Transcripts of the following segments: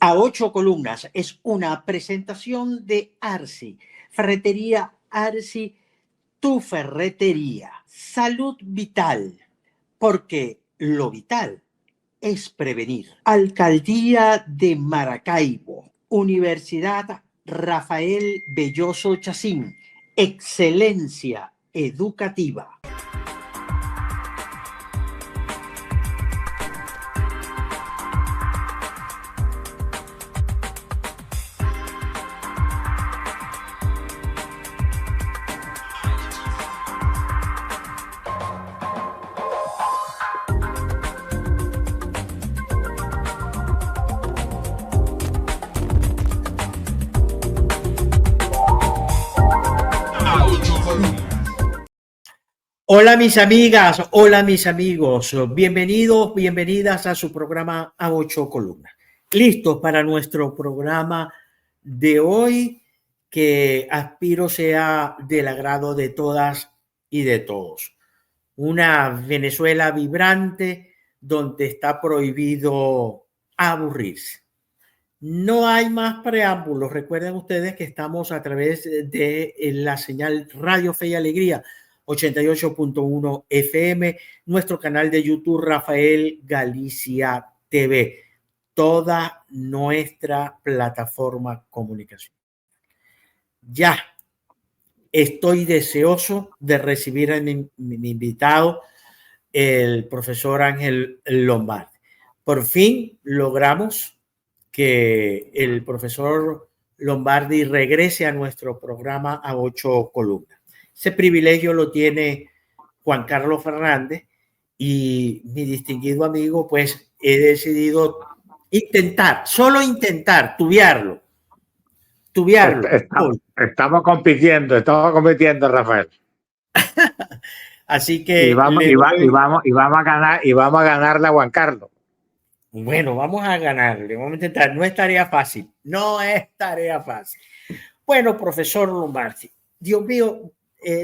A ocho columnas es una presentación de Arsi, Ferretería Arsi, tu ferretería. Salud vital, porque lo vital es prevenir. Alcaldía de Maracaibo, Universidad Rafael Belloso Chacín, excelencia educativa. Hola mis amigas, hola mis amigos, bienvenidos, bienvenidas a su programa A Ocho Columnas. Listos para nuestro programa de hoy, que aspiro sea del agrado de todas y de todos. Una Venezuela vibrante donde está prohibido aburrirse. No hay más preámbulos. Recuerden ustedes que estamos a través de la señal Radio Fe y Alegría 88.1 FM, nuestro canal de YouTube Rafael Galicia TV, toda nuestra plataforma comunicación. Ya estoy deseoso de recibir a mi invitado, el profesor Ángel Lombardi. Por fin logramos que el profesor Lombardi regrese a nuestro programa A Ocho Columnas. Ese privilegio lo tiene Juan Carlos Fernández y mi distinguido amigo, pues he decidido solo intentar, tubiarlo. Estamos compitiendo, Rafael. Así que y vamos a ganarle a Juan Carlos. Bueno, vamos a ganarle, vamos a intentar. No es tarea fácil, no es tarea fácil. Bueno, profesor Lombardi, Dios mío,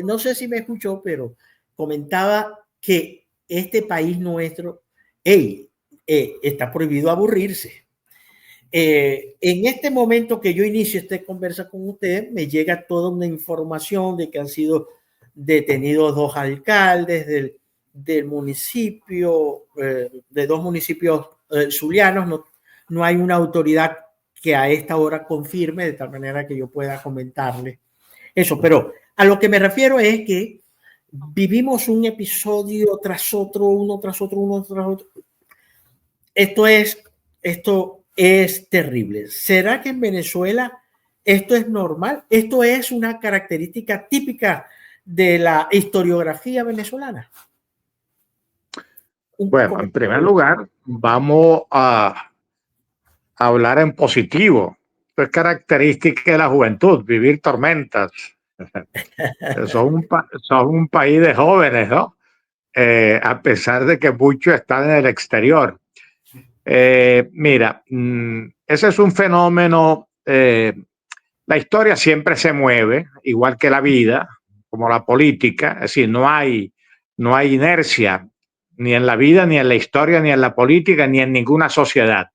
no sé si me escuchó, pero comentaba que este país nuestro, está prohibido aburrirse. En este momento que yo inicio esta conversa con usted, me llega toda una información de que han sido detenidos dos alcaldes del municipio, de dos municipios zulianos. No hay una autoridad que a esta hora confirme, de tal manera que yo pueda comentarle eso. Pero a lo que me refiero es que vivimos un episodio tras otro, uno tras otro. Esto es terrible. ¿Será que en Venezuela esto es normal? ¿Esto es una característica típica de la historiografía venezolana? Bueno, en primer lugar, vamos a hablar en positivo. Esto es característica de la juventud, vivir tormentas. Son un país de jóvenes, ¿no? A pesar de que muchos están en el exterior. Mira, ese es un fenómeno. La historia siempre se mueve, igual que la vida, como la política. Es decir, no hay inercia ni en la vida, ni en la historia, ni en la política, ni en ninguna sociedad.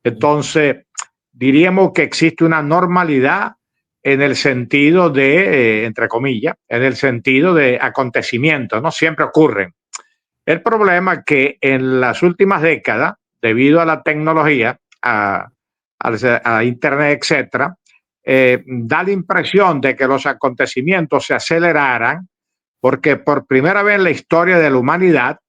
Entonces, diríamos que existe una normalidad en el sentido de, entre comillas, en el sentido de acontecimientos, ¿no? Siempre ocurren. El problema es que en las últimas décadas, debido a la tecnología, a Internet, etcétera, da la impresión de que los acontecimientos se aceleraran, porque por primera vez en la historia de la humanidad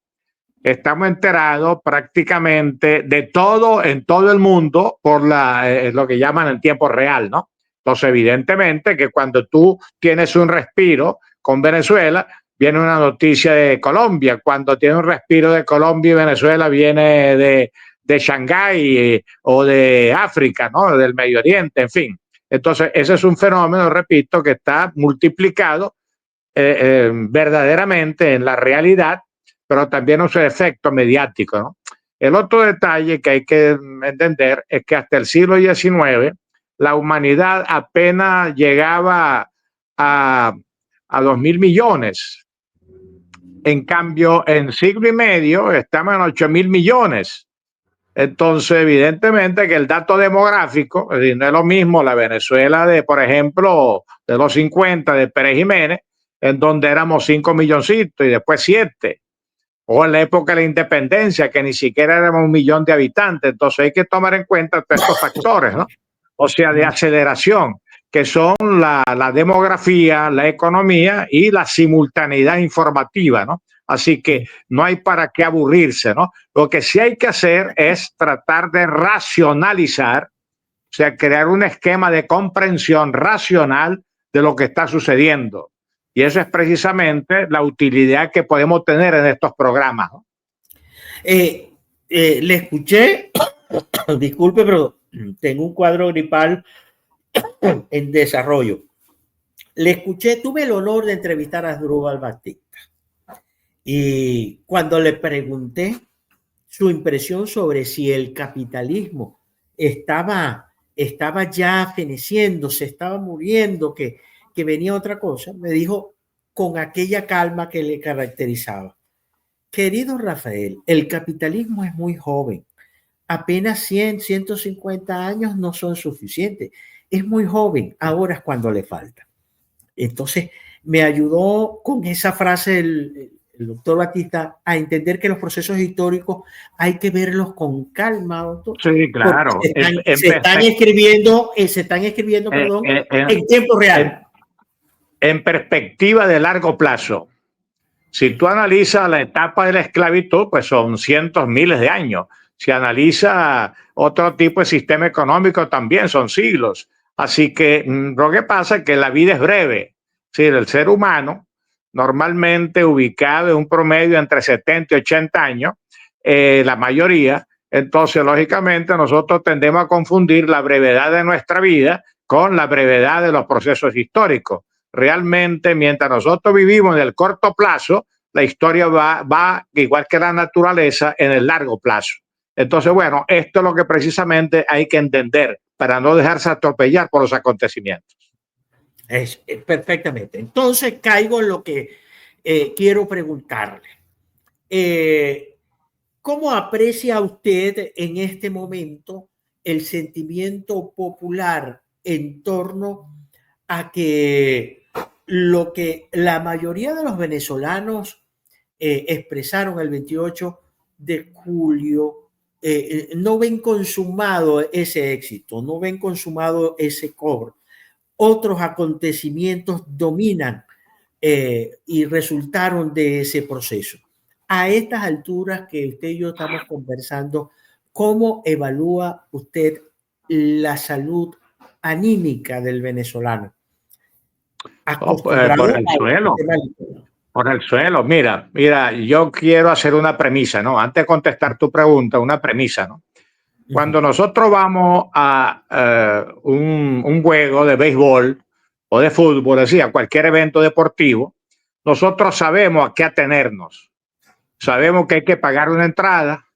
estamos enterados prácticamente de todo en todo el mundo por lo que llaman en tiempo real, ¿no? Entonces, evidentemente que cuando tú tienes un respiro con Venezuela, viene una noticia de Colombia. Cuando tiene un respiro de Colombia y Venezuela, viene de Shanghái o de África, ¿no? Del Medio Oriente, en fin. Entonces, ese es un fenómeno, repito, que está multiplicado verdaderamente en la realidad, pero también un efecto mediático, ¿no? El otro detalle que hay que entender es que hasta el siglo XIX la humanidad apenas llegaba a 2.000 millones. En cambio, en siglo y medio estamos en 8.000 millones. Entonces, evidentemente que el dato demográfico, es decir, no es lo mismo la Venezuela de, por ejemplo, de los 50 de Pérez Jiménez, en donde éramos 5 milloncitos y después 7, o en la época de la independencia, que ni siquiera éramos 1 millón de habitantes. Entonces hay que tomar en cuenta todos estos factores, ¿no? O sea, de aceleración, que son la demografía, la economía y la simultaneidad informativa, ¿no? Así que no hay para qué aburrirse, ¿no? Lo que sí hay que hacer es tratar de racionalizar, o sea, crear un esquema de comprensión racional de lo que está sucediendo. Y eso es precisamente la utilidad que podemos tener en estos programas, ¿no? Le escuché, disculpe, pero tengo un cuadro gripal en desarrollo. Le escuché, tuve el honor de entrevistar a Asdrúbal Batista. Y cuando le pregunté su impresión sobre si el capitalismo estaba ya feneciendo, se estaba muriendo, que venía otra cosa, me dijo con aquella calma que le caracterizaba: querido Rafael, el capitalismo es muy joven, apenas 100, 150 años no son suficientes, es muy joven, ahora es cuando le falta. Entonces, me ayudó con esa frase el doctor Batista a entender que los procesos históricos hay que verlos con calma, doctor, Sí, porque claro. se están escribiendo, En, perdón, en, en tiempo real. en perspectiva de largo plazo. Si tú analizas la etapa de la esclavitud, pues son cientos, miles de años. Si analiza otro tipo de sistema económico, también son siglos. Así que lo que pasa es que la vida es breve. Sí, el ser humano, normalmente ubicado en un promedio entre 70 y 80 años, la mayoría, entonces lógicamente nosotros tendemos a confundir la brevedad de nuestra vida con la brevedad de los procesos históricos. Realmente, mientras nosotros vivimos en el corto plazo, la historia va, igual que la naturaleza, en el largo plazo. Entonces, bueno, esto es lo que precisamente hay que entender para no dejarse atropellar por los acontecimientos. Perfectamente. Entonces, caigo en lo que quiero preguntarle. ¿Cómo aprecia usted en este momento el sentimiento popular en torno a que lo que la mayoría de los venezolanos expresaron el 28 de julio, no ven consumado ese éxito, no ven consumado ese cobro? Otros acontecimientos dominan y resultaron de ese proceso. A estas alturas que usted y yo estamos conversando, ¿cómo evalúa usted la salud anímica del venezolano? Oh, Acostumbrado por el al suelo. sistema. Por el suelo, mira, yo quiero hacer una premisa, ¿no? Antes de contestar tu pregunta, una premisa, ¿no? Cuando nosotros vamos a un juego de béisbol o de fútbol, así, a cualquier evento deportivo, nosotros sabemos a qué atenernos. Sabemos que hay que pagar una entrada,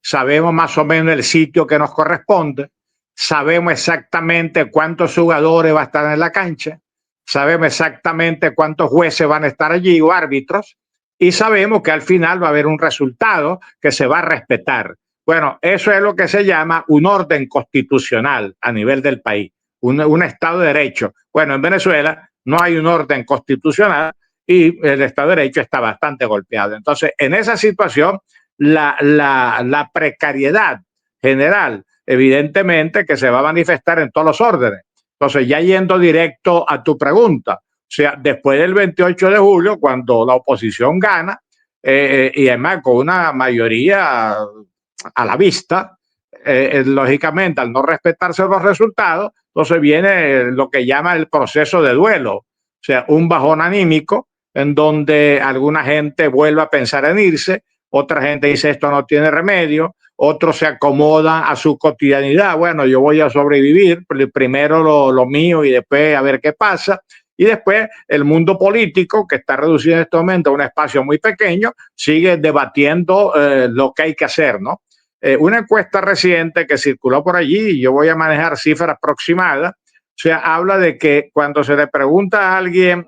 sabemos más o menos el sitio que nos corresponde, sabemos exactamente cuántos jugadores van a estar en la cancha, sabemos exactamente cuántos jueces van a estar allí o árbitros, y sabemos que al final va a haber un resultado que se va a respetar. Bueno, eso es lo que se llama un orden constitucional a nivel del país, un Estado de Derecho. Bueno, en Venezuela no hay un orden constitucional y el Estado de Derecho está bastante golpeado. Entonces, en esa situación, la precariedad general, evidentemente que se va a manifestar en todos los órdenes. Entonces, ya yendo directo a tu pregunta, o sea, después del 28 de julio, cuando la oposición gana, y además con una mayoría a la vista, lógicamente al no respetarse los resultados, entonces viene lo que llama el proceso de duelo, o sea, un bajón anímico en donde alguna gente vuelve a pensar en irse, otra gente dice esto no tiene remedio, otros se acomodan a su cotidianidad, bueno, yo voy a sobrevivir, primero lo mío y después a ver qué pasa. Y después el mundo político, que está reducido en este momento a un espacio muy pequeño, sigue debatiendo lo que hay que hacer, ¿no? Una encuesta reciente que circuló por allí, y yo voy a manejar cifras aproximadas, o sea, habla de que cuando se le pregunta a alguien...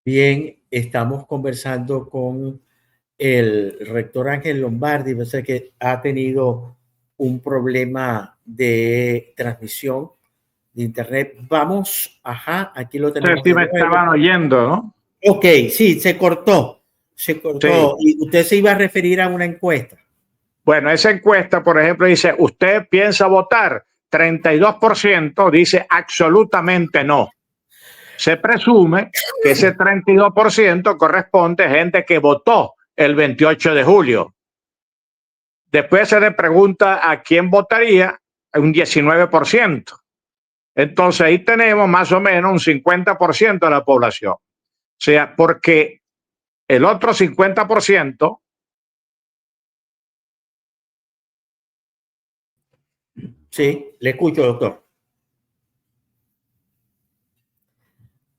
Bien, estamos conversando con el rector Ángel Lombardi, yo sé que ha tenido un problema de transmisión de internet. Vamos, ajá, aquí lo No sé tenemos si de me nuevo. estaban oyendo, ¿no? Ok, sí, se cortó, se Sí. cortó. Y usted se iba a referir a una encuesta. Bueno, esa encuesta, por ejemplo, dice, ¿usted piensa votar? 32% dice absolutamente no. Se presume que ese 32% corresponde a gente que votó el 28 de julio. Después se le pregunta a quién votaría, un 19%. Entonces ahí tenemos más o menos un 50% de la población. O sea, porque el otro 50%. Sí, le escucho, doctor.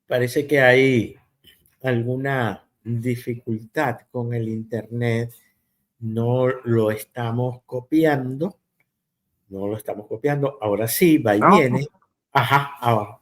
Parece que hay alguna dificultad con el internet. No lo estamos copiando. No lo estamos copiando. Ahora sí, va y ¿No? viene. Ajá, ahora.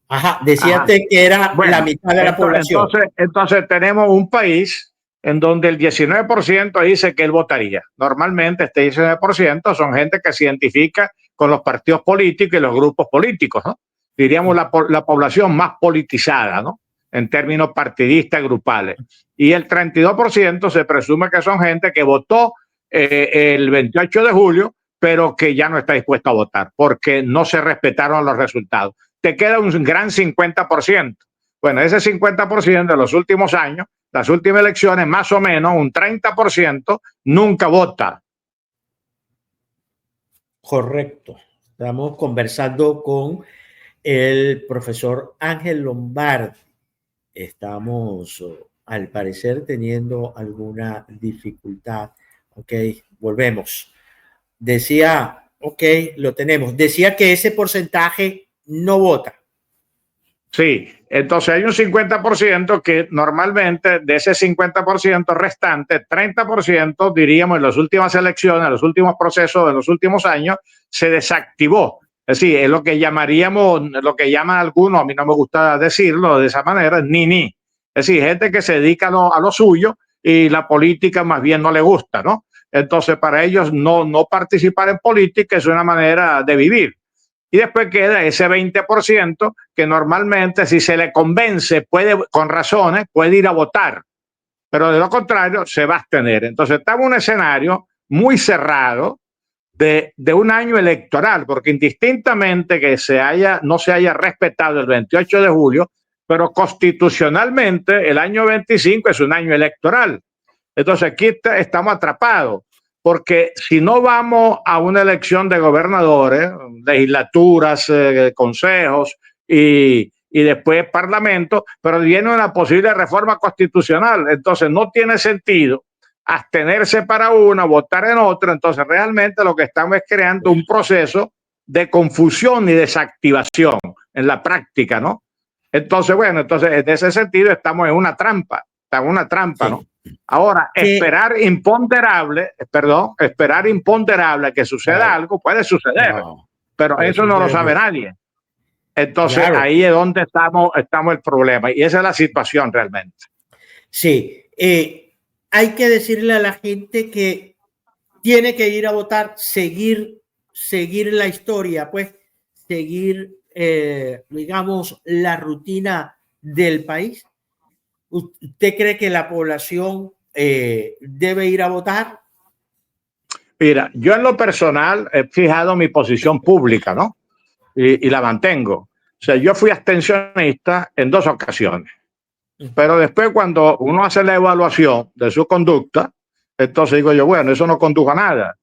Ajá, decía Ajá. usted que era la Bueno, mitad de la población. entonces tenemos un país en donde el 19% dice que él votaría. Normalmente este 19% son gente que se identifica con los partidos políticos y los grupos políticos, ¿no? Diríamos la población más politizada, ¿no? En términos partidistas grupales. Y el 32% se presume que son gente que votó el 28 de julio, pero que ya no está dispuesta a votar porque no se respetaron los resultados. Te queda un gran 50%. Bueno, ese 50% de los últimos años, las últimas elecciones, más o menos un 30% nunca vota. Correcto. Estamos conversando con el profesor Ángel Lombardi. Estamos, al parecer, teniendo alguna dificultad. Ok, volvemos. Decía, ok, lo tenemos. Decía que ese porcentaje no vota. Sí, entonces hay un 50% que normalmente de ese 50% restante, 30% diríamos en las últimas elecciones, en los últimos procesos de los últimos años, se desactivó. Es decir, es lo que llamaríamos, lo que llaman algunos, a mí no me gusta decirlo de esa manera, ni. Es decir, gente que se dedica a lo suyo y la política más bien no le gusta, ¿no? Entonces, para ellos no participar en política es una manera de vivir. Y después queda ese 20% que normalmente si se le convence, puede, con razones, puede ir a votar, pero de lo contrario se va a abstener. Entonces estamos en un escenario muy cerrado de un año electoral, porque indistintamente que no se haya respetado el 28 de julio, pero constitucionalmente el año 25 es un año electoral. Entonces aquí estamos atrapados, porque si no vamos a una elección de gobernadores, legislaturas, consejos y después parlamento, pero viene una posible reforma constitucional, entonces no tiene sentido abstenerse para una, votar en otra, entonces realmente lo que estamos es creando un proceso de confusión y desactivación en la práctica, ¿no? Entonces, bueno, entonces en ese sentido estamos en una trampa, Sí. ¿no? Ahora, Que, esperar imponderable que suceda claro, algo puede suceder, no, pero puede eso no lo suceder sabe mucho. nadie. Entonces, Claro, ahí es donde estamos el problema y esa es la situación realmente. sí. Hay que decirle a la gente que tiene que ir a votar, seguir la historia, pues, seguir, digamos, la rutina del país. ¿Usted cree que la población debe ir a votar? Mira, yo en lo personal he fijado mi posición pública, ¿no? Y la mantengo. O sea, yo fui abstencionista en 2 ocasiones, pero después cuando uno hace la evaluación de su conducta, entonces digo yo, bueno, eso no condujo a nada.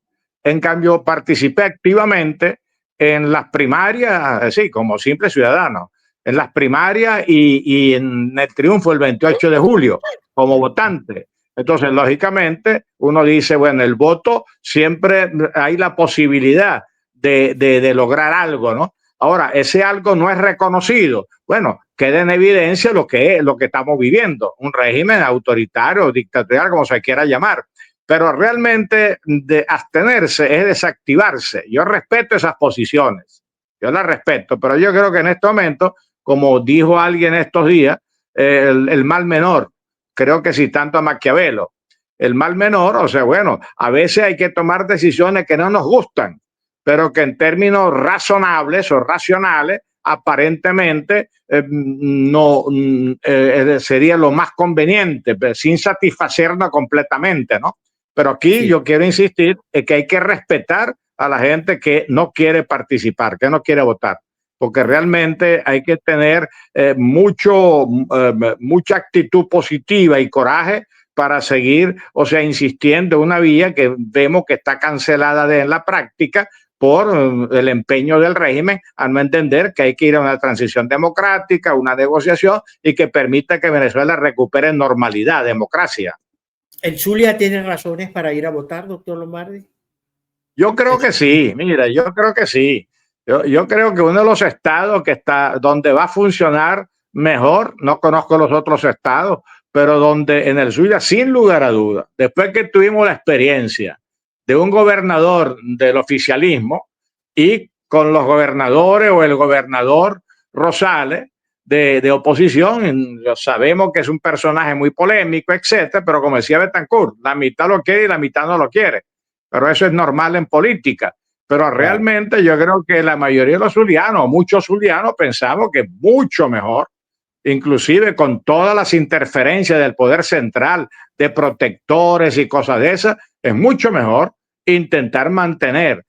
En cambio, participé activamente en las primarias, sí, como simple ciudadano, en las primarias y en el triunfo el 28 de julio como votante. Entonces, lógicamente, uno dice, bueno, el voto siempre hay la posibilidad de lograr algo, ¿no? Ahora, ese algo no es reconocido. Bueno, queda en evidencia lo que estamos viviendo, un régimen autoritario, dictatorial, como se quiera llamar. Pero realmente de abstenerse es desactivarse. Yo respeto esas posiciones, yo las respeto, pero yo creo que en este momento, como dijo alguien estos días, el mal menor, creo que citando a Maquiavelo, el mal menor. O sea, bueno, a veces hay que tomar decisiones que no nos gustan, pero que en términos razonables o racionales, aparentemente no sería lo más conveniente, sin satisfacernos completamente, ¿no? Pero aquí yo quiero insistir en que hay que respetar a la gente que no quiere participar, que no quiere votar, porque realmente hay que tener mucha actitud positiva y coraje para seguir, o sea, insistiendo en una vía que vemos que está cancelada en la práctica por el empeño del régimen a no entender que hay que ir a una transición democrática, una negociación y que permita que Venezuela recupere normalidad, democracia. ¿El Zulia tiene razones para ir a votar, doctor Lombardi? Yo creo que sí, mira, yo creo que sí. Yo creo que uno de los estados que está, donde va a funcionar mejor, no conozco los otros estados, pero donde en el Zulia, sin lugar a dudas, después que tuvimos la experiencia de un gobernador del oficialismo y con los gobernadores o el gobernador Rosales de oposición, sabemos que es un personaje muy polémico, etcétera, pero como decía Betancourt, la mitad lo quiere y la mitad no lo quiere. Pero eso es normal en política. Pero realmente yo creo que la mayoría de los zulianos, muchos zulianos, pensamos que es mucho mejor, inclusive con todas las interferencias del poder central, de protectores y cosas de esas, es mucho mejor intentar mantener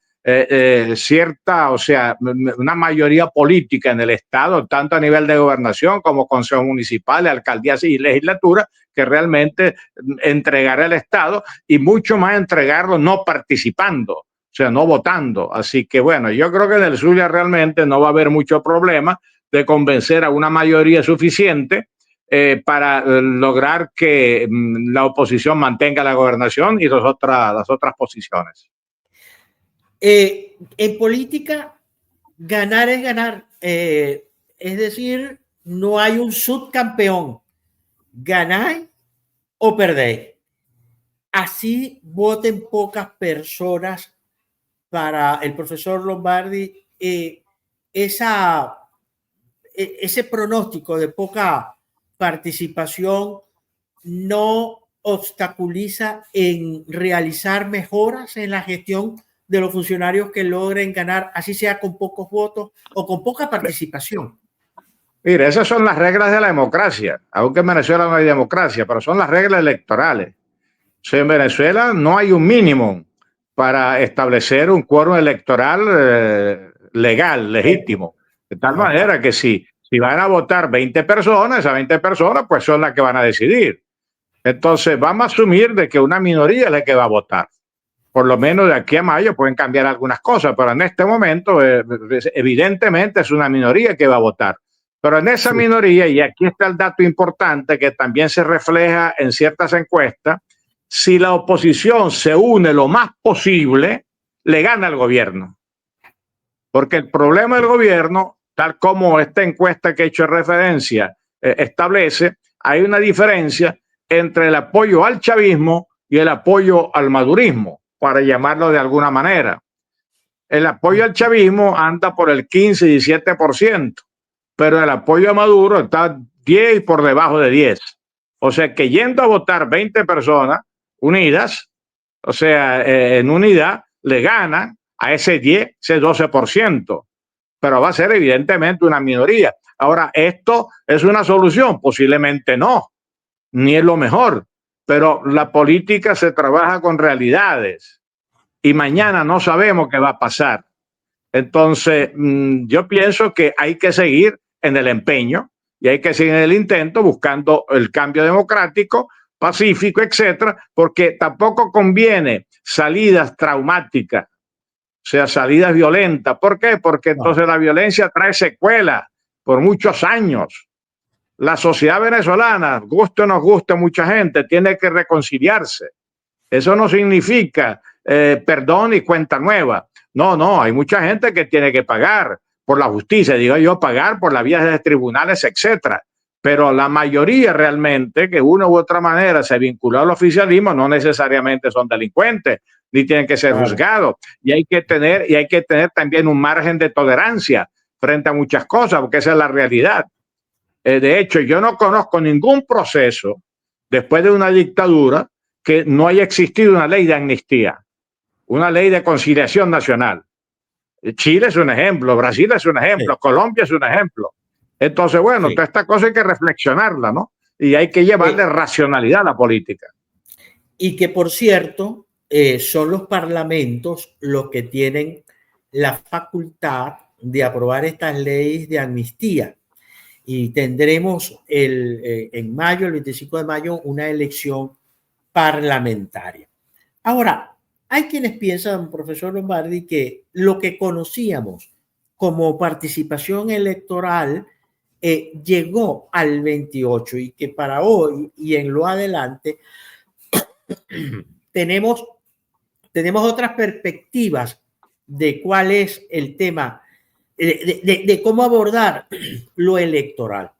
cierta, o sea, una mayoría política en el Estado, tanto a nivel de gobernación como consejos municipales, alcaldías y legislatura, que realmente entregar el Estado y mucho más entregarlo no participando, o sea, no votando. Así que bueno, yo creo que en el Zulia realmente no va a haber mucho problema de convencer a una mayoría suficiente para lograr que la oposición mantenga la gobernación y las otras posiciones. En política, ganar es ganar. Es decir, no hay un subcampeón. Ganáis o perdéis. Así voten pocas personas para el profesor Lombardi. Ese pronóstico de poca participación no obstaculiza en realizar mejoras en la gestión de los funcionarios que logren ganar, así sea con pocos votos o con poca participación. Mire, esas son las reglas de la democracia, aunque en Venezuela no hay democracia, pero son las reglas electorales. O sea, en Venezuela no hay un mínimo para establecer un quórum electoral legal, legítimo. De tal manera que si van a votar 20 personas, esas 20 personas pues son las que van a decidir. Entonces vamos a asumir de que una minoría es la que va a votar. Por lo menos de aquí a mayo pueden cambiar algunas cosas, pero en este momento evidentemente es una minoría que va a votar. Pero en esa minoría, y aquí está el dato importante que también se refleja en ciertas encuestas, si la oposición se une lo más posible, le gana al gobierno. Porque el problema del gobierno, tal como esta encuesta que he hecho referencia establece, hay una diferencia entre el apoyo al chavismo y el apoyo al madurismo, para llamarlo de alguna manera. El apoyo al chavismo anda por el 15 y 17%, pero el apoyo a Maduro está 10 y por debajo de 10. O sea que yendo a votar 20 personas unidas, o sea, en unidad, le ganan a ese 10, ese 12%, pero va a ser evidentemente una minoría. Ahora, ¿esto es una solución? Posiblemente no, ni es lo mejor, pero la política se trabaja con realidades y mañana no sabemos qué va a pasar. Entonces, yo pienso que hay que seguir en el empeño y hay que seguir en el intento buscando el cambio democrático, pacífico, etcétera, porque tampoco conviene salidas traumáticas, o sea, salidas violentas. ¿Por qué? Porque entonces la violencia trae secuelas por muchos años. La sociedad venezolana, guste o no guste mucha gente, tiene que reconciliarse. Eso no significa perdón y cuenta nueva. No, hay mucha gente que tiene que pagar por la justicia, digo yo, pagar por las vías de tribunales, etcétera. Pero la mayoría realmente, que de una u otra manera se vinculó al oficialismo, no necesariamente son delincuentes, ni tienen que ser juzgados. Y hay que tener también un margen de tolerancia frente a muchas cosas, porque esa es la realidad. De hecho, yo no conozco ningún proceso después de una dictadura que no haya existido una ley de amnistía, una ley de conciliación nacional. Chile es un ejemplo, Brasil es un ejemplo, Sí, Colombia es un ejemplo. Entonces, bueno, sí. toda esta cosa hay que reflexionarla, ¿no? Y hay que llevarle racionalidad a la política. Y que, por cierto, son los parlamentos los que tienen la facultad de aprobar estas leyes de amnistía. Y tendremos en mayo, el 25 de mayo, una elección parlamentaria. Ahora, hay quienes piensan, profesor Lombardi, que lo que conocíamos como participación electoral llegó al 28 y que para hoy y en lo adelante tenemos, tenemos otras perspectivas de cuál es el tema, de cómo abordar lo electoral.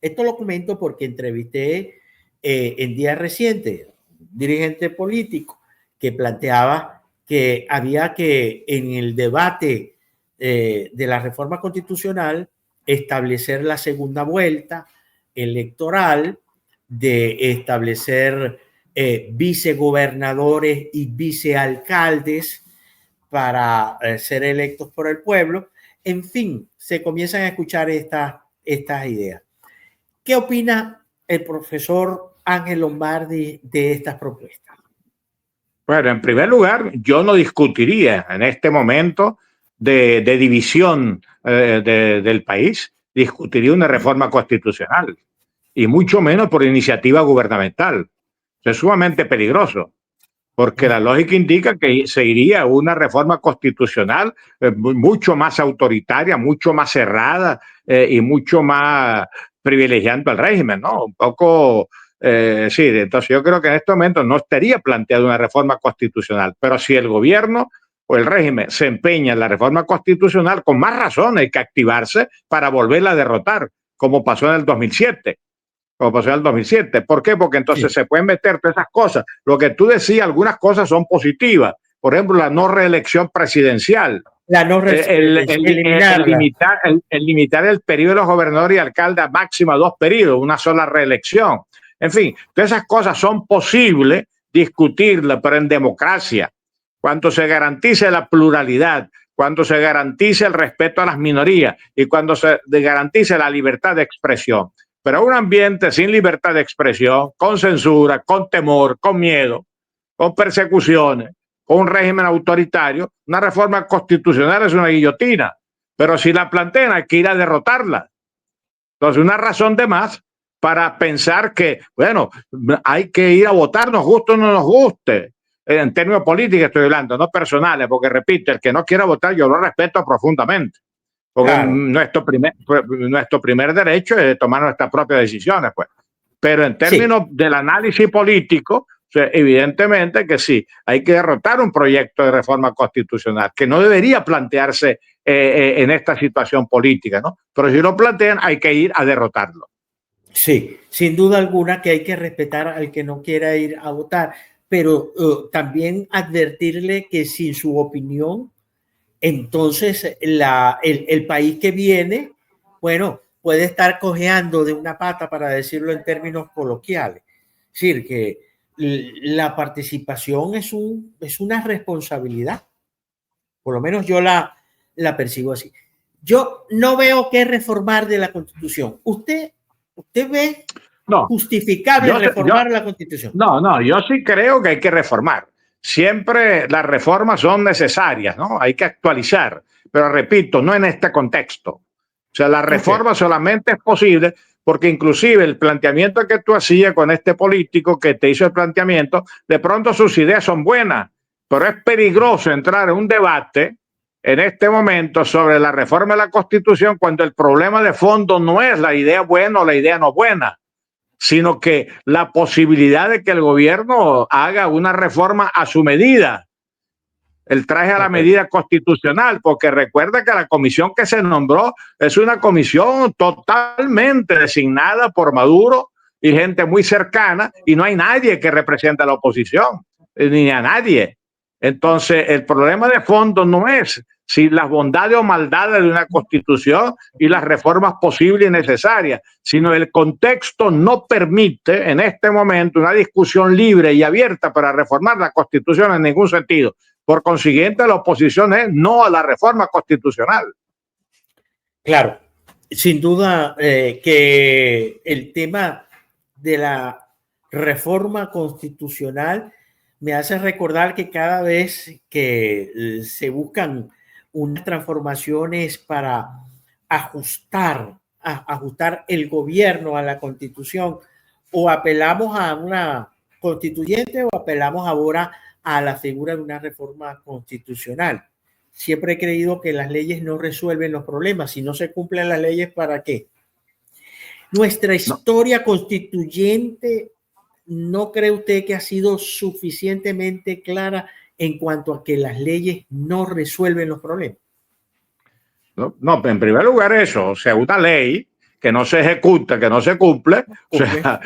Esto lo comento porque entrevisté en días recientes un dirigente político que planteaba que había que en el debate de la reforma constitucional establecer la segunda vuelta electoral, de establecer vicegobernadores y vicealcaldes para ser electos por el pueblo. En fin, se comienzan a escuchar estas ideas. ¿Qué opina el profesor Ángel Lombardi de estas propuestas? Bueno, en primer lugar, yo no discutiría en este momento de división del país, discutiría una reforma constitucional y mucho menos por iniciativa gubernamental. Eso es sumamente peligroso, porque la lógica indica que se iría a una reforma constitucional mucho más autoritaria, mucho más cerrada y mucho más privilegiando al régimen, ¿no? Un poco, sí, entonces yo creo que en este momento no estaría planteada una reforma constitucional, pero si el gobierno o el régimen se empeña en la reforma constitucional, con más razón hay que activarse para volverla a derrotar, como pasó en el 2007. Como pasó en el 2007. ¿Por qué? Porque entonces Sí. se pueden meter todas esas cosas. Lo que tú decías, algunas cosas son positivas. Por ejemplo, la no reelección presidencial. La no eliminarla. El limitar el periodo de los gobernadores y alcaldes a máximo 2 periodos, una sola reelección. En fin, todas esas cosas son posibles discutirlas, pero en democracia, cuando se garantice la pluralidad, cuando se garantice el respeto a las minorías y cuando se garantice la libertad de expresión. Pero un ambiente sin libertad de expresión, con censura, con temor, con miedo, con persecuciones, con un régimen autoritario, una reforma constitucional es una guillotina. Pero si la plantean, hay que ir a derrotarla. Entonces, una razón de más para pensar que, bueno, hay que ir a votar, nos guste o no nos guste. En términos políticos estoy hablando, no personales, porque repito, el que no quiera votar yo lo respeto profundamente. Porque Claro. nuestro primer derecho es tomar nuestras propias decisiones, pues. Pero en Sí, términos del análisis político, o sea, evidentemente que sí, hay que derrotar un proyecto de reforma constitucional que no debería plantearse en esta situación política, ¿no? Pero si lo plantean, hay que ir a derrotarlo. sí, sin duda alguna que hay que respetar al que no quiera ir a votar, pero también advertirle que sin su opinión, entonces el país que viene, bueno, puede estar cojeando de una pata, para decirlo en términos coloquiales. Es decir, que la participación es una responsabilidad. Por lo menos yo la percibo así. Yo no veo qué reformar de la Constitución. ¿Usted ve No, justificable reformar la Constitución? yo sí creo que hay que reformar. Siempre las reformas son necesarias, ¿no? Hay que actualizar, pero repito, no en este contexto. O sea, la Okay. reforma solamente es posible porque inclusive el planteamiento que tú hacías con este político que te hizo el planteamiento, de pronto sus ideas son buenas, pero es peligroso entrar en un debate en este momento sobre la reforma de la Constitución cuando el problema de fondo no es la idea buena o la idea no buena, sino que la posibilidad de que el gobierno haga una reforma a su medida, el traje a la Okay. medida constitucional, porque recuerda que la comisión que se nombró es una comisión totalmente designada por Maduro y gente muy cercana, y no hay nadie que represente a la oposición, ni a nadie. Entonces, el problema de fondo no es si las bondades o maldades de una constitución y las reformas posibles y necesarias, sino el contexto no permite en este momento una discusión libre y abierta para reformar la constitución en ningún sentido. Por consiguiente, la oposición es no a la reforma constitucional. Claro, sin duda que el tema de la reforma constitucional me hace recordar que cada vez que se buscan unas transformaciones para ajustar el gobierno a la constitución, o apelamos a una constituyente o apelamos ahora a la figura de una reforma constitucional. Siempre he creído que las leyes no resuelven los problemas. Si no se cumplen las leyes, ¿para qué? Nuestra historia constituyente, ¿no cree usted que ha sido suficientemente clara en cuanto a que las leyes no resuelven los problemas? No, en primer lugar eso, o sea, una ley que no se ejecuta, que no se cumple, o sea,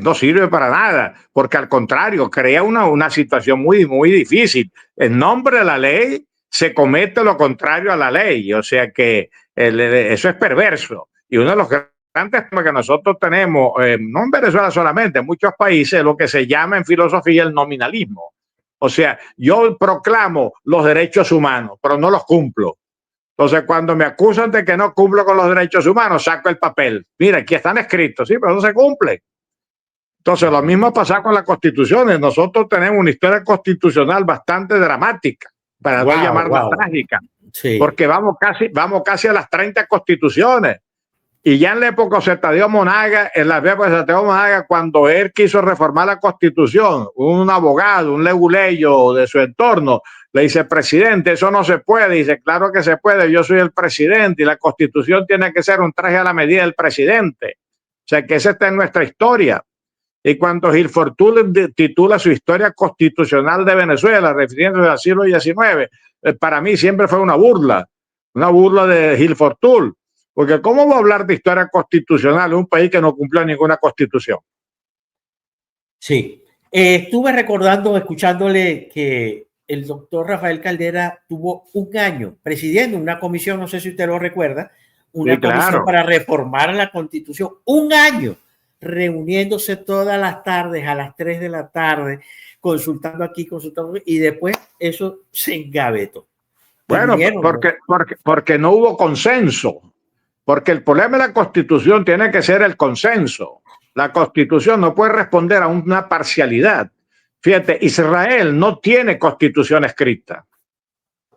no sirve para nada, porque al contrario, crea una situación muy, muy difícil. En nombre de la ley se comete lo contrario a la ley, o sea que eso es perverso. Y uno de los grandes temas que nosotros tenemos, no en Venezuela solamente, en muchos países, lo que se llama en filosofía el nominalismo. O sea, yo proclamo los derechos humanos, pero no los cumplo. Entonces, cuando me acusan de que no cumplo con los derechos humanos, saco el papel. Mira, aquí están escritos, sí, pero no se cumple. Entonces, lo mismo pasa con las constituciones. Nosotros tenemos una historia constitucional bastante dramática, para no llamarla trágica, porque vamos casi a las 30 constituciones. Y ya en la época de Tadeo Monaga, cuando él quiso reformar la constitución, un abogado, un leguleyo de su entorno, le dice, presidente, eso no se puede. Dice, claro que se puede, yo soy el presidente y la constitución tiene que ser un traje a la medida del presidente. O sea que esa está en nuestra historia. Y cuando Gil Fortuny titula su historia constitucional de Venezuela, refiriéndose al siglo XIX, para mí siempre fue una burla de Gil Fortuny. Porque ¿cómo va a hablar de historia constitucional en un país que no cumplió ninguna constitución? Sí. Estuve recordando, escuchándole, que el doctor Rafael Caldera tuvo un año presidiendo una comisión, no sé si usted lo recuerda, una comisión para reformar la Constitución. Un año reuniéndose todas las tardes a las 3 de la tarde, consultando aquí, consultando, y después eso se engavetó. Bueno, porque no hubo consenso. Porque el problema de la Constitución tiene que ser el consenso. La Constitución no puede responder a una parcialidad. Fíjate, Israel no tiene Constitución escrita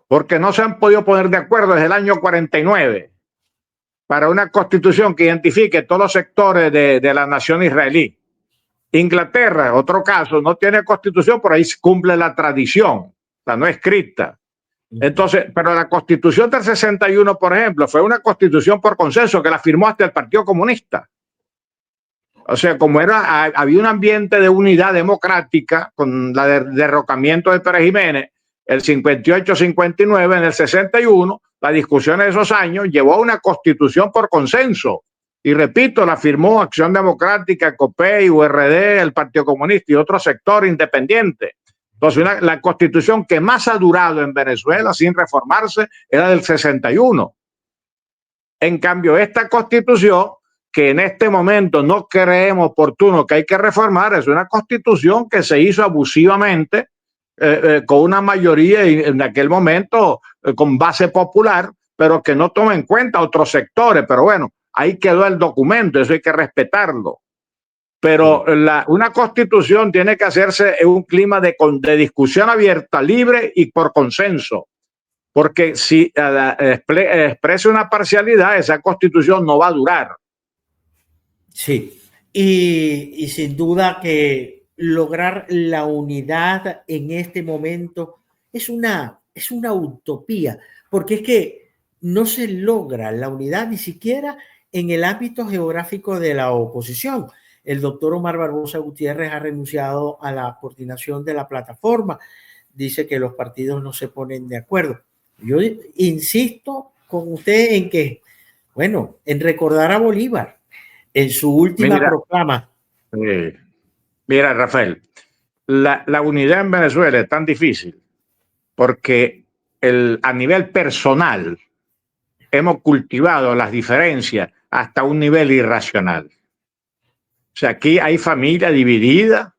porque no se han podido poner de acuerdo desde el año 49 para una Constitución que identifique todos los sectores de la nación israelí. Inglaterra, otro caso, no tiene Constitución, por ahí cumple la tradición, la no escrita. Entonces, pero la Constitución del 61, por ejemplo, fue una constitución por consenso que la firmó hasta el Partido Comunista. O sea, como había un ambiente de unidad democrática con el derrocamiento de Pérez Jiménez, el 58-59, en el 61, la discusión de esos años llevó a una constitución por consenso. Y repito, la firmó Acción Democrática, COPEI, URD, el Partido Comunista y otro sector independiente. Entonces, la constitución que más ha durado en Venezuela sin reformarse era del 61. En cambio, esta constitución, que en este momento no creemos oportuno que hay que reformar, es una constitución que se hizo abusivamente con una mayoría en aquel momento con base popular, pero que no toma en cuenta otros sectores. Pero bueno, ahí quedó el documento, eso hay que respetarlo. Pero una constitución tiene que hacerse en un clima de discusión abierta, libre y por consenso. Porque si expresa una parcialidad, esa constitución no va a durar. Sí, y sin duda que lograr la unidad en este momento es una utopía, porque es que no se logra la unidad ni siquiera en el ámbito geográfico de la oposición. El doctor Omar Barbosa Gutiérrez ha renunciado a la coordinación de la plataforma. Dice que los partidos no se ponen de acuerdo. Yo insisto con usted en que, bueno, en recordar a Bolívar en su última proclama. Mira, Rafael, la unidad en Venezuela es tan difícil porque a nivel personal hemos cultivado las diferencias hasta un nivel irracional. O sea, aquí hay familia dividida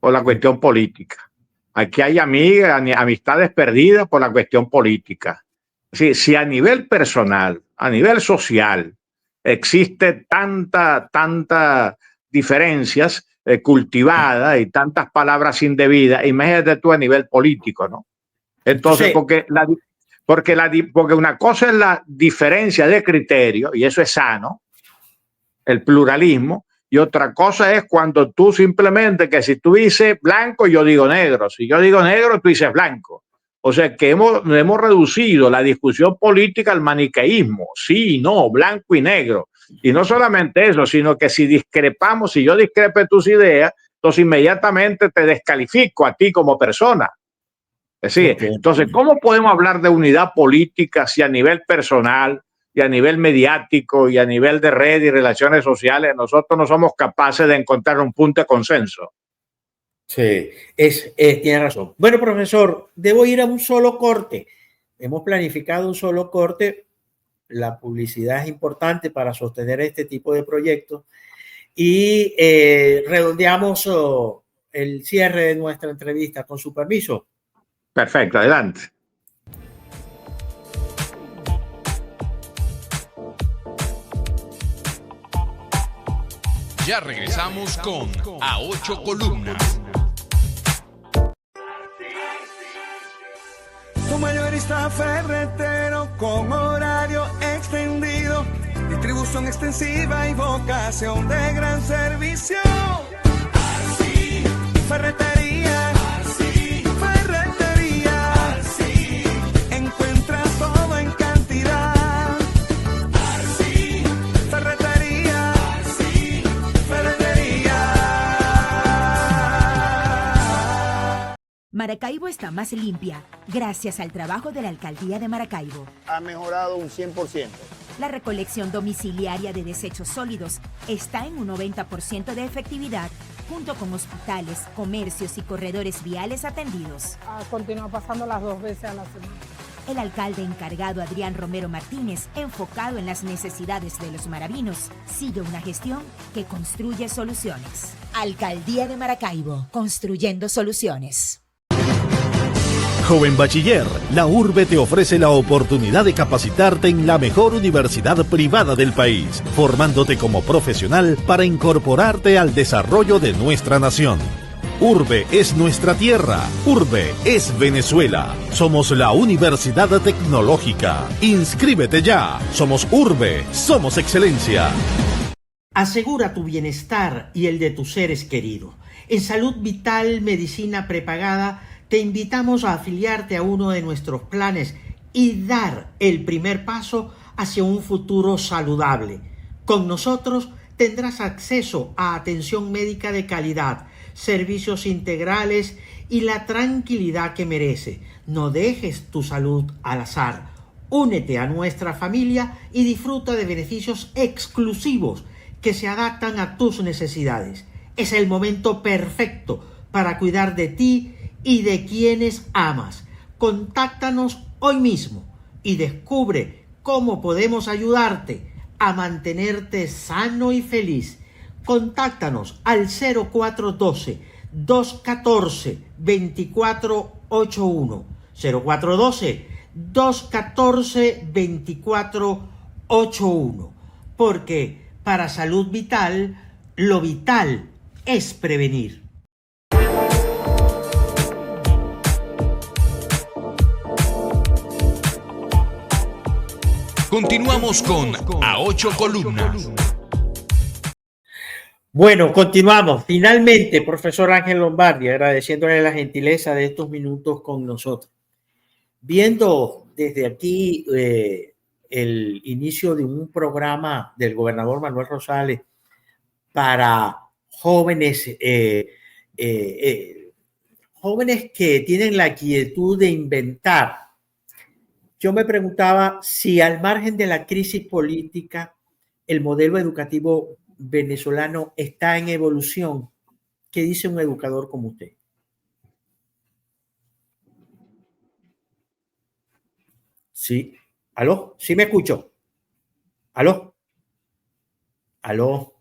por la cuestión política. Aquí hay amigas, amistades perdidas por la cuestión política. Si a nivel personal, a nivel social, existe tanta diferencias cultivadas y tantas palabras indebidas, imagínate tú a nivel político, ¿no? Entonces, porque una cosa es la diferencia de criterio, y eso es sano, el pluralismo, y otra cosa es cuando tú simplemente, que si tú dices blanco, yo digo negro, si yo digo negro, tú dices blanco. O sea que hemos reducido la discusión política al maniqueísmo, sí, no, blanco y negro. Y no solamente eso, sino que si discrepamos, si yo discrepo de tus ideas, entonces inmediatamente te descalifico a ti como persona. Es decir, entonces, ¿cómo podemos hablar de unidad política si a nivel personal y a nivel mediático y a nivel de red y relaciones sociales nosotros no somos capaces de encontrar un punto de consenso? Sí, tiene razón. Bueno, profesor, debo ir a un solo corte. Hemos planificado un solo corte. La publicidad es importante para sostener este tipo de proyectos y redondeamos el cierre de nuestra entrevista con su permiso. Perfecto, adelante. Ya regresamos con A Ocho Columnas. Tu mayorista ferretero con horario extendido, distribución extensiva y vocación de gran servicio. Arci, ferretería. Arci, ferretería. Arci, encuentras todo en cantidad. Arci, ferretería. Arci, ferretería. Maracaibo está más limpia gracias al trabajo de la Alcaldía de Maracaibo. Ha mejorado un 100%. La recolección domiciliaria de desechos sólidos está en un 90% de efectividad, junto con hospitales, comercios y corredores viales atendidos. Continúa pasando las 2 veces a la semana. El alcalde encargado Adrián Romero Martínez, enfocado en las necesidades de los maravinos, sigue una gestión que construye soluciones. Alcaldía de Maracaibo, construyendo soluciones. Joven bachiller, la URBE te ofrece la oportunidad de capacitarte en la mejor universidad privada del país, formándote como profesional para incorporarte al desarrollo de nuestra nación. URBE es nuestra tierra, URBE es Venezuela. Somos la Universidad Tecnológica. Inscríbete ya. Somos URBE, somos excelencia. Asegura tu bienestar y el de tus seres queridos. En Salud Vital Medicina Prepagada te invitamos a afiliarte a uno de nuestros planes y dar el primer paso hacia un futuro saludable. Con nosotros tendrás acceso a atención médica de calidad, servicios integrales y la tranquilidad que merece. No dejes tu salud al azar. Únete a nuestra familia y disfruta de beneficios exclusivos que se adaptan a tus necesidades. Es el momento perfecto para cuidar de ti y de quienes amas. Contáctanos hoy mismo y descubre cómo podemos ayudarte a mantenerte sano y feliz. Contáctanos al 0412-214-2481. 0412-214-2481. Porque para Salud Vital, lo vital es prevenir. Continuamos con A Ocho Columnas. Bueno, continuamos. Finalmente, profesor Ángel Lombardi, agradeciéndole la gentileza de estos minutos con nosotros. Viendo desde aquí el inicio de un programa del gobernador Manuel Rosales para jóvenes, jóvenes que tienen la quietud de inventar. Yo me preguntaba si al margen de la crisis política, el modelo educativo venezolano está en evolución. ¿Qué dice un educador como usted? Sí. ¿Aló? ¿Sí me escucho? ¿Aló? ¿Aló?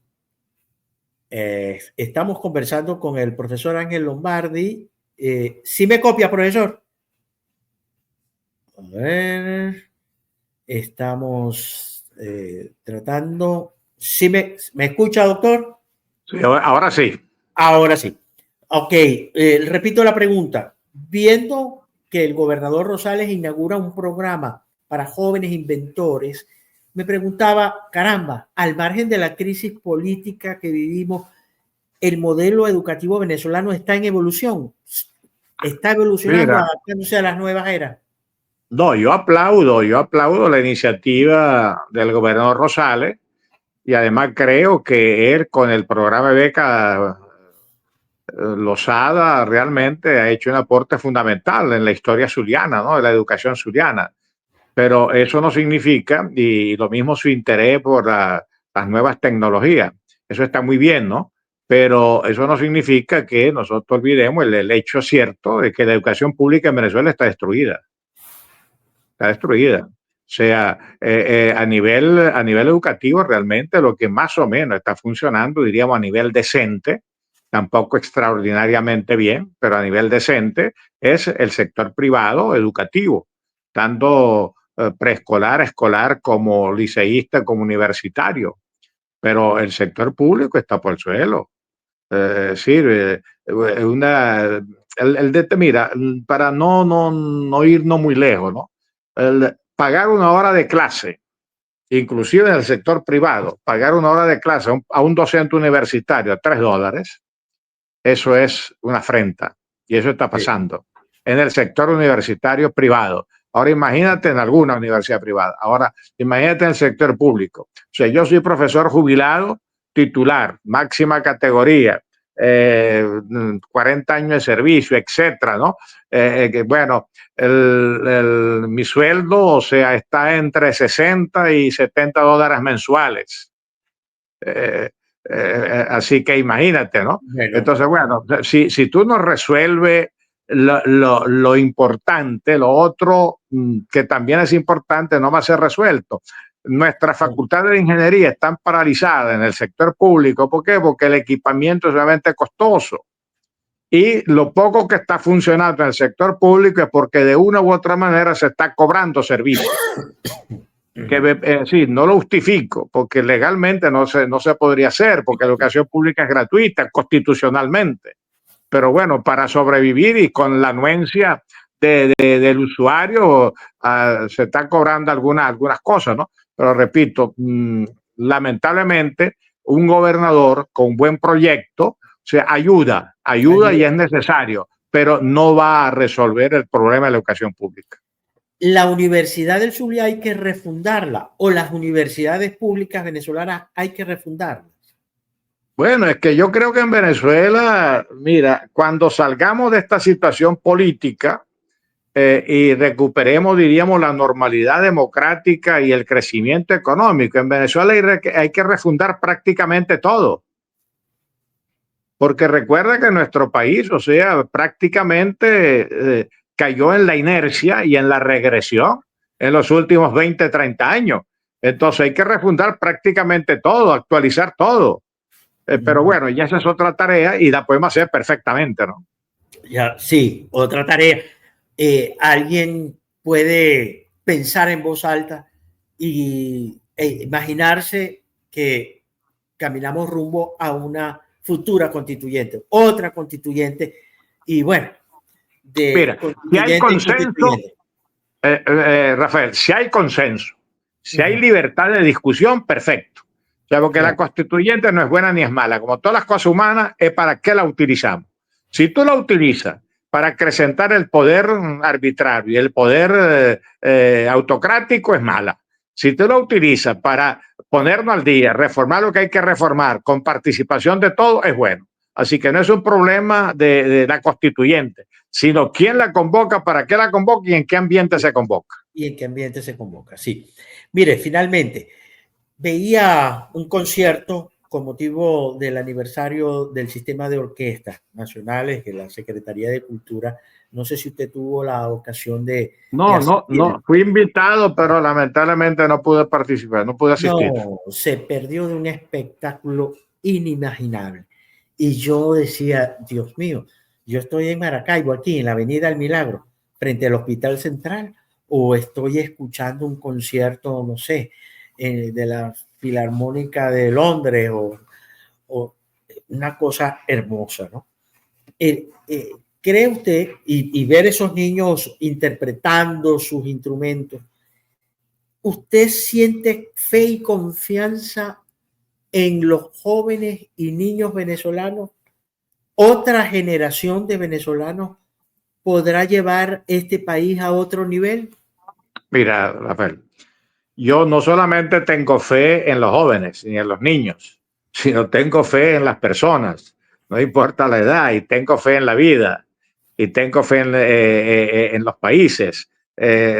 Estamos conversando con el profesor Ángel Lombardi. ¿Sí me copia, profesor? A ver, estamos tratando. ¿Sí me escucha, doctor? Sí, ahora sí. Ahora sí. Ok, repito la pregunta. Viendo que el gobernador Rosales inaugura un programa para jóvenes inventores, me preguntaba, caramba, al margen de la crisis política que vivimos, ¿el modelo educativo venezolano está en evolución? ¿Está evolucionando, Mira, adaptándose a las nuevas eras? no, yo aplaudo la iniciativa del gobernador Rosales y además creo que él con el programa de beca Lozada realmente ha hecho un aporte fundamental en la historia zuliana, ¿no? De la educación zuliana. Pero eso no significa, y lo mismo su interés por las nuevas tecnologías. Eso está muy bien, ¿no? Pero eso no significa que nosotros olvidemos el hecho cierto de que la educación pública en Venezuela está destruida. Está destruida. O sea, a nivel educativo realmente lo que más o menos está funcionando, diríamos a nivel decente, tampoco extraordinariamente bien, pero a nivel decente, es el sector privado educativo, tanto preescolar, escolar, como liceísta, como universitario. Pero el sector público está por el suelo. Sirve una, mira, para no irnos muy lejos, ¿no? Pagar una hora de clase, inclusive en el sector privado, pagar una hora de clase a un docente universitario a $3, eso es una afrenta. Y eso está pasando en el sector universitario privado. Ahora imagínate en alguna universidad privada. Ahora imagínate en el sector público. O sea, yo soy profesor jubilado, titular, máxima categoría, 40 años de servicio, etcétera, ¿no? Bueno, mi sueldo, o sea, está entre 60 y $70 mensuales. Así que imagínate, ¿no? Bueno, Entonces, bueno, si tú no resuelves lo importante, lo otro que también es importante no va a ser resuelto. Nuestras facultades de ingeniería están paralizadas en el sector público. ¿Por qué? Porque el equipamiento es realmente costoso. Y lo poco que está funcionando en el sector público es porque de una u otra manera se está cobrando servicios. Que sí, no lo justifico, porque legalmente no se podría hacer, porque la educación pública es gratuita constitucionalmente. Pero bueno, para sobrevivir y con la anuencia del usuario, se están cobrando algunas cosas, ¿no? Pero repito, lamentablemente, un gobernador con buen proyecto, se ayuda y es necesario, pero no va a resolver el problema de la educación pública. La Universidad del Zulia hay que refundarla, o las universidades públicas venezolanas hay que refundarlas. Bueno, es que yo creo que en Venezuela, mira, cuando salgamos de esta situación política y recuperemos, diríamos, la normalidad democrática y el crecimiento económico, en Venezuela hay que refundar prácticamente todo. Porque recuerda que nuestro país, o sea, prácticamente cayó en la inercia y en la regresión en los últimos 20, 30 años. Entonces hay que refundar prácticamente todo, actualizar todo. Pero bueno, ya esa es otra tarea y la podemos hacer perfectamente, ¿no? Ya, sí, otra tarea. Alguien puede pensar en voz alta y imaginarse que caminamos rumbo a una futura constituyente, otra constituyente, y bueno, de Mira, si hay consenso, constituyente. Rafael, si hay consenso, si hay libertad de discusión, perfecto. O sea, porque la constituyente no es buena ni es mala. Como todas las cosas humanas, es para qué la utilizamos. Si tú la utilizas para acrecentar el poder arbitrario y el poder autocrático, es mala. Si tú la utilizas para ponernos al día, reformar lo que hay que reformar, con participación de todos, es bueno. Así que no es un problema de la constituyente, sino quién la convoca, para qué la convoca y en qué ambiente se convoca. ¿Y en qué ambiente se convoca? Sí. Mire, finalmente, veía un concierto con motivo del aniversario del sistema de orquestas nacionales que la Secretaría de Cultura No sé si usted tuvo la ocasión de No, asistir. fui invitado, pero lamentablemente no pude participar, no pude asistir. No, se perdió de un espectáculo inimaginable. Y yo decía, Dios mío, yo estoy en Maracaibo, aquí en la Avenida del Milagro, frente al Hospital Central, o estoy escuchando un concierto, no sé, de la Filarmónica de Londres, o una cosa hermosa, ¿no? ¿Cree usted, y ver esos niños interpretando sus instrumentos, usted siente fe y confianza en los jóvenes y niños venezolanos? ¿Otra generación de venezolanos podrá llevar este país a otro nivel? Mira, Rafael, yo no solamente tengo fe en los jóvenes ni en los niños, sino tengo fe en las personas, no importa la edad, y tengo fe en la vida, y tengo fe en los países.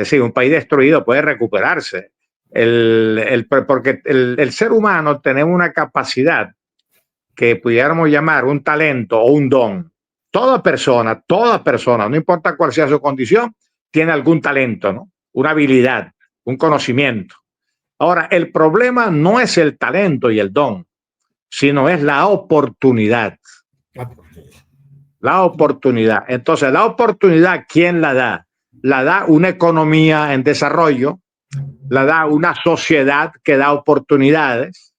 Sí, un país destruido puede recuperarse. Porque el ser humano tenemos una capacidad que pudiéramos llamar un talento o un don. Toda persona, no importa cuál sea su condición, tiene algún talento, ¿no? Una habilidad, un conocimiento. Ahora, el problema no es el talento y el don, sino es la oportunidad. La oportunidad. Entonces, la oportunidad, ¿quién la da? La da una economía en desarrollo, la da una sociedad que da oportunidades,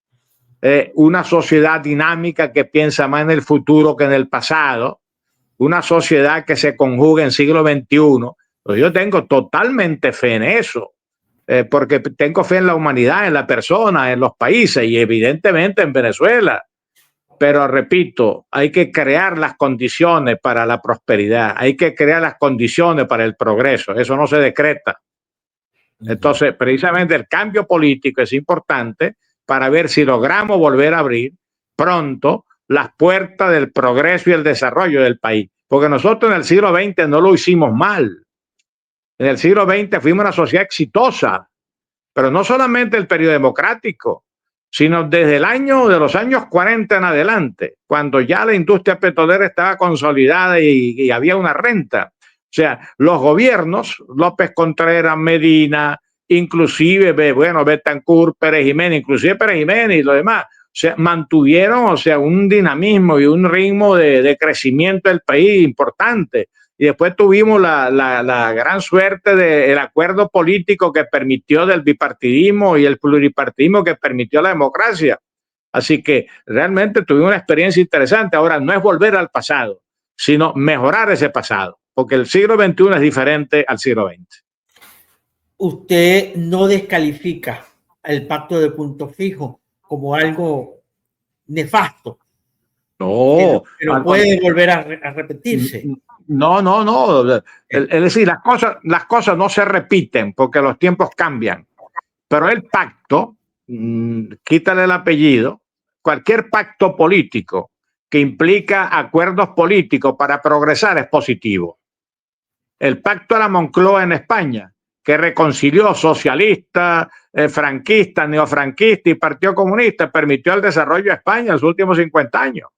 una sociedad dinámica que piensa más en el futuro que en el pasado, una sociedad que se conjuga en siglo XXI. Pues yo tengo totalmente fe en eso, porque tengo fe en la humanidad, en la persona, en los países y evidentemente en Venezuela. Pero repito, hay que crear las condiciones para la prosperidad, hay que crear las condiciones para el progreso, eso no se decreta. Entonces, precisamente el cambio político es importante para ver si logramos volver a abrir pronto las puertas del progreso y el desarrollo del país. Porque nosotros en el siglo XX no lo hicimos mal. En el siglo XX fuimos una sociedad exitosa, pero no solamente el periodo democrático, sino desde los años 40 en adelante, cuando ya la industria petrolera estaba consolidada y había una renta. O sea, los gobiernos, López Contreras, Medina, inclusive, bueno, Betancourt, Pérez Jiménez, inclusive Pérez Jiménez y lo demás, o sea, mantuvieron, o sea, un dinamismo y un ritmo de crecimiento del país importante. Y después tuvimos la gran suerte del acuerdo político que permitió del bipartidismo y el pluripartidismo que permitió la democracia. Así que realmente tuvimos una experiencia interesante. Ahora no es volver al pasado, sino mejorar ese pasado, porque el siglo XXI es diferente al siglo XX. Usted no descalifica el pacto de Punto Fijo como algo nefasto. No. Pero puede volver a repetirse. No. Es decir, las cosas no se repiten porque los tiempos cambian. Pero el pacto, quítale el apellido, cualquier pacto político que implica acuerdos políticos para progresar es positivo. El pacto de la Moncloa en España, que reconcilió socialistas, franquistas, neofranquistas y Partido Comunista, permitió el desarrollo de España en los últimos 50 años.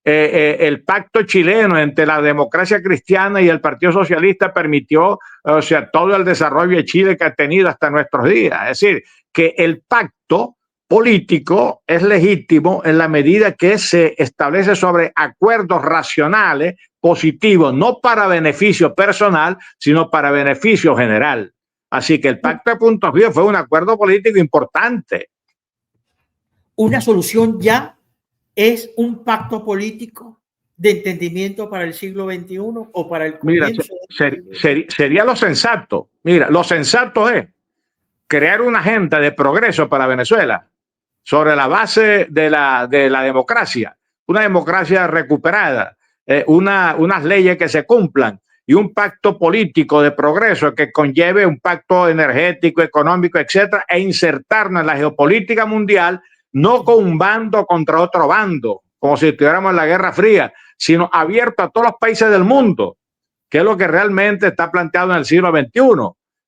El pacto chileno entre la democracia cristiana y el Partido Socialista permitió, o sea, todo el desarrollo de Chile que ha tenido hasta nuestros días. Es decir, que el pacto político es legítimo en la medida que se establece sobre acuerdos racionales, positivos, no para beneficio personal, sino para beneficio general. Así que el pacto de Punto Fijo fue un acuerdo político importante. Una solución ya es un pacto político de entendimiento para el siglo XXI o para el comienzo. Mira, sería lo sensato. Mira, lo sensato es crear una agenda de progreso para Venezuela sobre la base de la democracia, una democracia recuperada, unas leyes que se cumplan y un pacto político de progreso que conlleve un pacto energético, económico, etcétera, e insertarnos en la geopolítica mundial, no con un bando contra otro bando, como si estuviéramos en la Guerra Fría, sino abierto a todos los países del mundo, que es lo que realmente está planteado en el siglo XXI.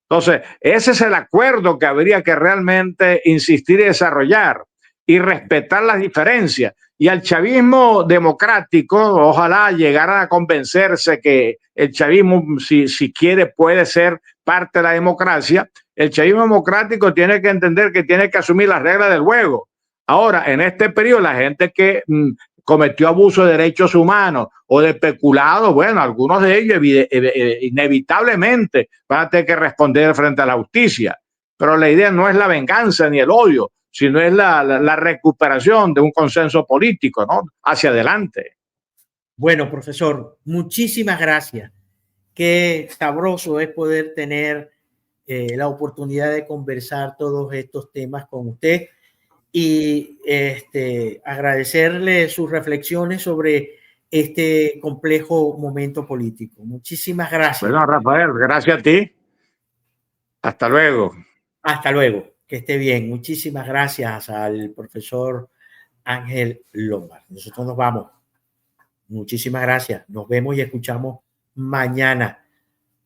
Entonces, ese es el acuerdo que habría que realmente insistir y desarrollar. y respetar las diferencias. Y al chavismo democrático, ojalá llegara a convencerse que el chavismo, si quiere, puede ser parte de la democracia. El chavismo democrático tiene que entender que tiene que asumir las reglas del juego. Ahora, en este periodo, la gente que cometió abuso de derechos humanos o de peculado, bueno, algunos de ellos inevitablemente van a tener que responder frente a la justicia. Pero la idea no es la venganza ni el odio, sino es la recuperación de un consenso político, ¿no? Hacia adelante. Bueno, profesor, muchísimas gracias. Qué sabroso es poder tener la oportunidad de conversar todos estos temas con usted y agradecerle sus reflexiones sobre este complejo momento político. Muchísimas gracias. Bueno, Rafael, gracias a ti. Hasta luego. Hasta luego. Que esté bien. Muchísimas gracias al profesor Ángel Lombard. Nosotros nos vamos. Muchísimas gracias. Nos vemos y escuchamos mañana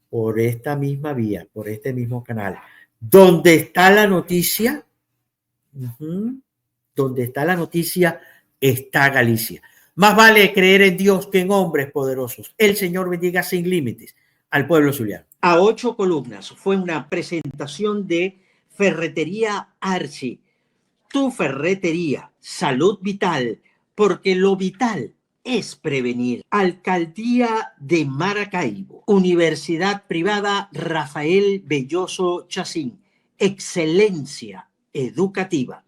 por esta misma vía, por este mismo canal. ¿Dónde está la noticia? Donde está la noticia está Galicia. Más vale creer en Dios que en hombres poderosos. El Señor bendiga sin límites al pueblo zuliano. A 8 columnas fue una presentación de Ferretería Archi. Tu ferretería, salud vital, porque lo vital es prevenir. Alcaldía de Maracaibo. Universidad Privada Rafael Belloso Chacín. Excelencia educativa.